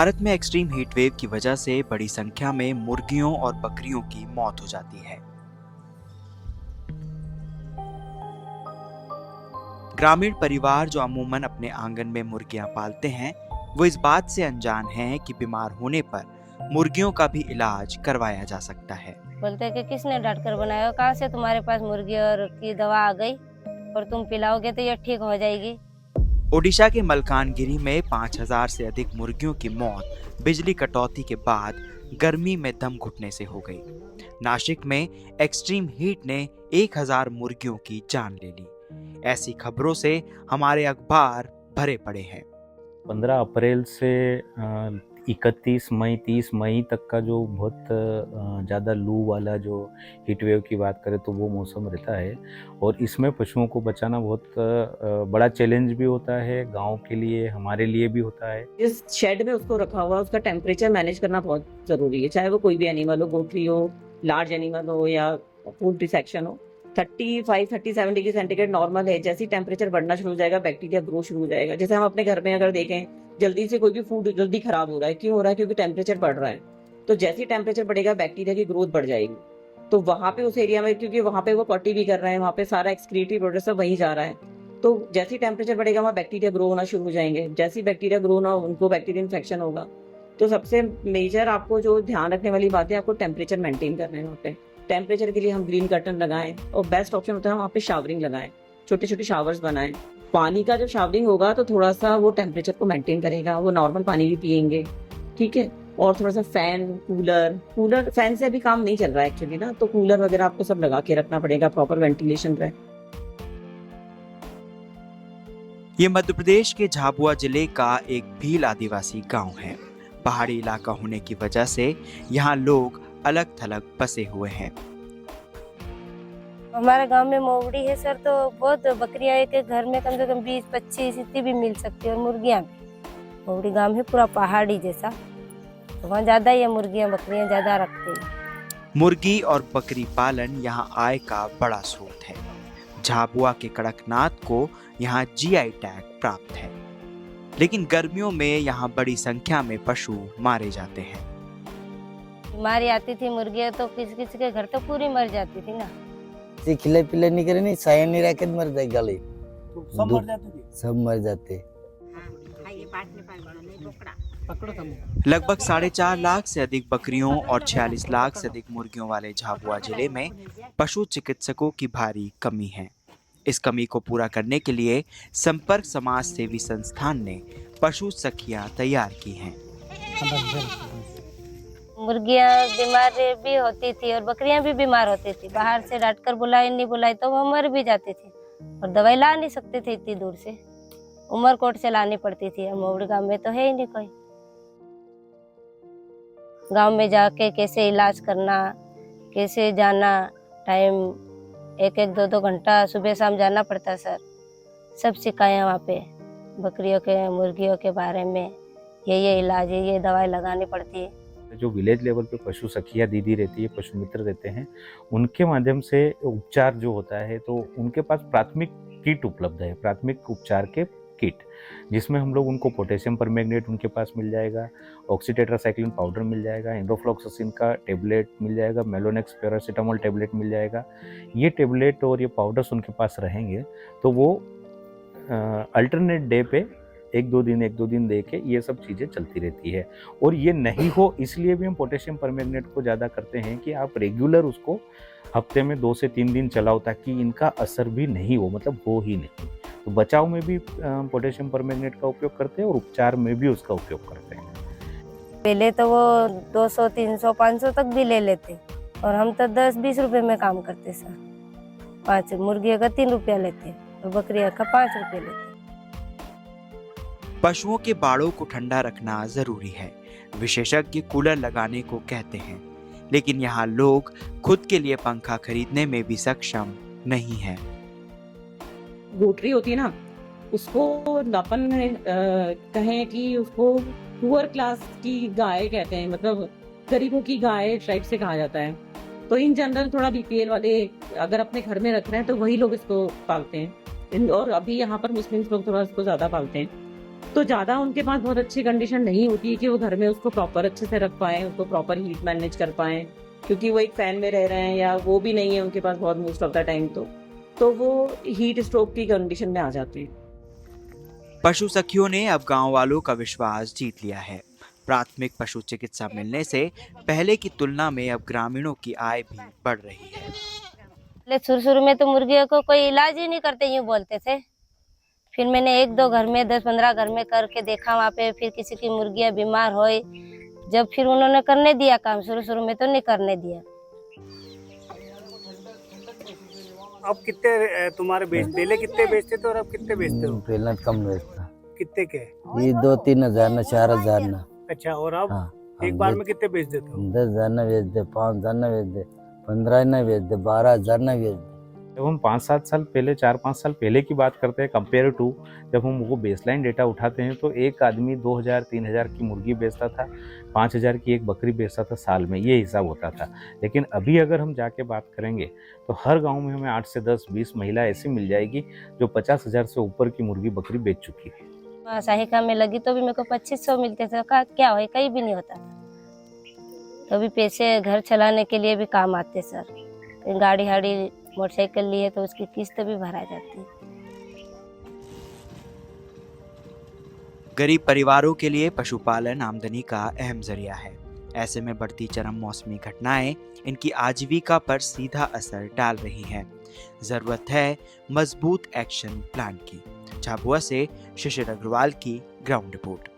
भारत में extreme heat wave की वजह से बड़ी संख्या में मुर्गियों और बकरियों की मौत हो जाती है। ग्रामीण परिवार जो अमूमन अपने आंगन में मुर्गियां पालते हैं, वो इस बात से अनजान हैं कि बीमार होने पर मुर्गियों का भी इलाज करवाया जा सकता है। बोलते हैं कि किसने डांट कर बनाया, कहाँ से तुम्हारे पास मुर्गी और की दवा आ गई और तुम पिलाओगे तो ये ठीक हो जाएगी। ओडिशा के मलकानगिरी में 5,000 से अधिक मुर्गियों की मौत बिजली कटौती के बाद गर्मी में दम घुटने से हो गई। नासिक में एक्सट्रीम हीट ने 1,000 मुर्गियों की जान ले ली। ऐसी खबरों से हमारे अखबार भरे पड़े हैं। 15 अप्रैल से 31 मई 30 मई तक का जो बहुत ज़्यादा लू वाला जो हीट वेव की बात करें तो वो मौसम रहता है और इसमें पशुओं को बचाना बहुत बड़ा चैलेंज भी होता है, गांव के लिए, हमारे लिए भी होता है। जिस शेड में उसको रखा हुआ उसका टेम्परेचर मैनेज करना बहुत ज़रूरी है, चाहे वो कोई भी एनिमल हो, पोल्ट्री हो, लार्ज एनिमल हो या पोल्ट्री सेक्शन हो। 35-37 डिग्री सेंटीग्रेड नॉर्मल है। जैसे ही टेम्परेचर बढ़ना शुरू हो जाएगा, बैक्टीरिया ग्रो शुरू हो जाएगा। जैसे हम अपने घर में अगर देखें, जल्दी से कोई भी फूड जल्दी खराब हो रहा है, क्यों हो रहा है? क्योंकि टेम्परेचर बढ़ रहा है। तो जैसे ही टेम्परेचर बढ़ेगा, बैक्टीरिया की ग्रोथ बढ़ जाएगी। तो वहाँ पे उस एरिया में, क्योंकि वहाँ पे वो पॉटी भी कर रहे हैं, वहाँ पे सारा एक्सक्रीटरी प्रोडक्ट सब वहीं जा रहा है, तो जैसे ही टेम्परेचर बढ़ेगा वहाँ बैक्टीरिया ग्रो होना शुरू हो जाएंगे। जैसे ही बैक्टीरिया ग्रो होना, उनको बैक्टीरिया इन्फेक्शन होगा। तो सबसे मेजर आपको जो ध्यान रखने वाली बात है, आपको टेम्परेचर मेंटेन करना है। वहाँ पे टेम्परेचर के लिए हम ग्रीन कर्टन लगाएं और बेस्ट ऑप्शन होता है वहाँ पे शावरिंग लगाएं, छोटे छोटे शावर्स बनाएं। पानी का जब शावरिंग होगा तो थोड़ा सा वो टेम्परेचर को मेंटेन करेगा, वो नॉर्मल पानी भी पियेंगे, ठीक है। और थोड़ा सा फैन, कूलर फैन से अभी काम नहीं चल रहा है एक्चुअली ना, तो कूलर वगैरह आपको सब लगा के रखना पड़ेगा, प्रॉपर वेंटिलेशन रहे। ये मध्य प्रदेश के झाबुआ जिले का एक भील आदिवासी गांव है। पहाड़ी इलाका होने की वजह से यहाँ लोग अलग थलग बसे हुए हैं। हमारे गांव में मोवड़ी है सर, तो बहुत बकरियां एक एक घर में कम से कम 20-25 इतनी भी मिल सकती है, और मुर्गियां भी। मोवड़ी गांव है पूरा पहाड़ी जैसा, तो वहाँ ज्यादा ये मुर्गियां बकरियां ज्यादा रखते हैं। मुर्गी और बकरी पालन यहाँ आय का बड़ा स्रोत है। झाबुआ के कड़कनाथ को यहाँ जीआई टैग प्राप्त है, लेकिन गर्मियों में यहाँ बड़ी संख्या में पशु मारे जाते हैं। बीमारी आती थी मुर्गियां तो किसी किसी के घर तो पूरी मर जाती थी ना। खिले पिले नहीं करे, नहीं साया नहीं रखे मर जाए गले, तो सब मर जाते थे। सब मर जाते। लगभग 4.5 लाख से अधिक बकरियों और 46 लाख से अधिक मुर्गियों वाले झाबुआ जिले में पशु चिकित्सकों की भारी कमी है। इस कमी को पूरा करने के लिए संपर्क समाज सेवी संस्थान ने पशु सखियां तैयार की हैं। मुर्गियां बीमार भी होती थी और बकरियां भी बीमार होती थी। बाहर से डांट कर बुलाई नहीं बुलाई तो वो मर भी जाती थी, और दवाई ला नहीं सकते थे इतनी दूर से, उमरकोट से लानी पड़ती थी। मोवड़ी गांव में तो है ही नहीं कोई। गांव में जाके कैसे इलाज करना, कैसे जाना, टाइम 1-2 घंटा सुबह शाम जाना पड़ता सर। सब सिखाया वहाँ पे बकरियों के मुर्गियों के बारे में, ये इलाज है, ये दवाई लगानी पड़ती है। जो विलेज लेवल पे पशु सखिया दीदी रहती है, पशु मित्र रहते हैं, उनके माध्यम से उपचार जो होता है, तो उनके पास प्राथमिक किट उपलब्ध है, प्राथमिक उपचार के किट, जिसमें हम लोग उनको पोटेशियम परमैंगनेट उनके पास मिल जाएगा, ऑक्सीटेट्रासाइक्लिन पाउडर मिल जाएगा, एंड्रोफ्लॉक्सासिन का टेबलेट मिल जाएगा, मेलोनेक्स पैरासीटामोल टेबलेट मिल जाएगा। ये टेबलेट और ये पाउडर्स उनके पास रहेंगे तो वो अल्टरनेट डे पे 1-2 दिन दे के ये सब चीज़ें चलती रहती है। और ये नहीं हो इसलिए भी हम पोटेशियम परमैंगनेट को ज़्यादा करते हैं कि आप रेगुलर उसको हफ्ते में 2 से 3 दिन चलाओ, ताकि इनका असर भी नहीं हो, मतलब हो ही नहीं। तो बचाव में भी पोटेशियम परमैंगनेट का उपयोग करते हैं और उपचार में भी उसका उपयोग करते हैं। पहले तो वो 200, 300, 500 तक भी ले लेते, और हम तो 10-20 रुपए में काम करते सर। 5 मुर्गियों का 3 रुपया लेते और बकरियों का 5 रुपये लेते। पशुओं के बाड़ों को ठंडा रखना जरूरी है। विशेषज्ञ कूलर लगाने को कहते हैं, लेकिन यहाँ लोग खुद के लिए पंखा खरीदने में भी सक्षम नहीं है। गोटरी होती है ना, उसको अपन कहें कि उसको पुअर क्लास की गाय कहते हैं, मतलब गरीबों की गाय टाइप से कहा जाता है। तो इन जनरल थोड़ा बीपीएल वाले अगर अपने घर में रख रहे हैं तो वही लोग इसको पालते हैं, और अभी यहाँ पर मुस्लिम लोग थोड़ा इसको ज्यादा पालते हैं। तो ज़्यादा उनके पास बहुत अच्छी कंडीशन नहीं होती है कि वो घर में उसको प्रॉपर अच्छे से रख पाएँ, उसको प्रॉपर हीट मैनेज कर पाएँ, क्योंकि वो एक फैन में रह रहे हैं या वो भी नहीं है उनके पास बहुत मोस्ट ऑफ द टाइम, तो वो हीट स्ट्रोक की कंडीशन में आ जाती है। पशु सखियों ने अब गांव वालों का विश्वास जीत लिया है। प्राथमिक पशु चिकित्सा मिलने से पहले की तुलना में अब ग्रामीणों की आय भी बढ़ रही है। पहले शुरू शुरू में तो मुर्गियों को कोई इलाज ही नहीं करते, यूं बोलते थे। फिर मैंने 1-2 घर में 10-15 घर में करके देखा वहाँ पे, फिर किसी की मुर्गियाँ बीमार हुई, जब फिर उन्होंने करने दिया काम, शुरू शुरू में तो नहीं करने दिया। अब कितने तुम्हारे पहले कितने बेचते थे और अब कितने बेचते हो? पहले कम बेचता, कितने के? ये 2-3 हजार ना 4 हजार ना। अच्छा, और अब हाँ, एक बार में कितने बेच देते हो? 10 हजार ना बेच दे, 5 हजार ना बेच दे, 15 ना बेच दे, 12 हजार ना बेच दे। जब हम 5-7 साल पहले 4-5 साल पहले की बात करते हैं कंपेयर टू, जब हम वो बेसलाइन डेटा उठाते हैं तो एक आदमी 2,000-3,000 की मुर्गी बेचता था, 5,000 की एक बकरी बेचता था साल में, ये हिसाब होता था। लेकिन अभी अगर हम जाके बात करेंगे तो हर गांव में हमें 8 से 10-20 महिला ऐसी मिल जाएगी जो 50,000 से ऊपर की मुर्गी बकरी बेच चुकी है। वहाँ सहायिका में लगी तो भी मेरे को 2500 मिलते थे, कहा क्या हो, कहीं भी नहीं होता। तो भी पैसे घर चलाने के लिए भी काम आते सर। कहीं गाड़ी हाड़ी मोटरसाइकिल लिए तो उसकी किस्त भी भरा जाती। गरीब परिवारों के लिए पशुपालन आमदनी का अहम जरिया है। ऐसे में बढ़ती चरम मौसमी घटनाएं इनकी आजीविका पर सीधा असर डाल रही हैं। जरूरत है मजबूत एक्शन प्लान की। झाबुआ से शिशिर अग्रवाल की ग्राउंड रिपोर्ट।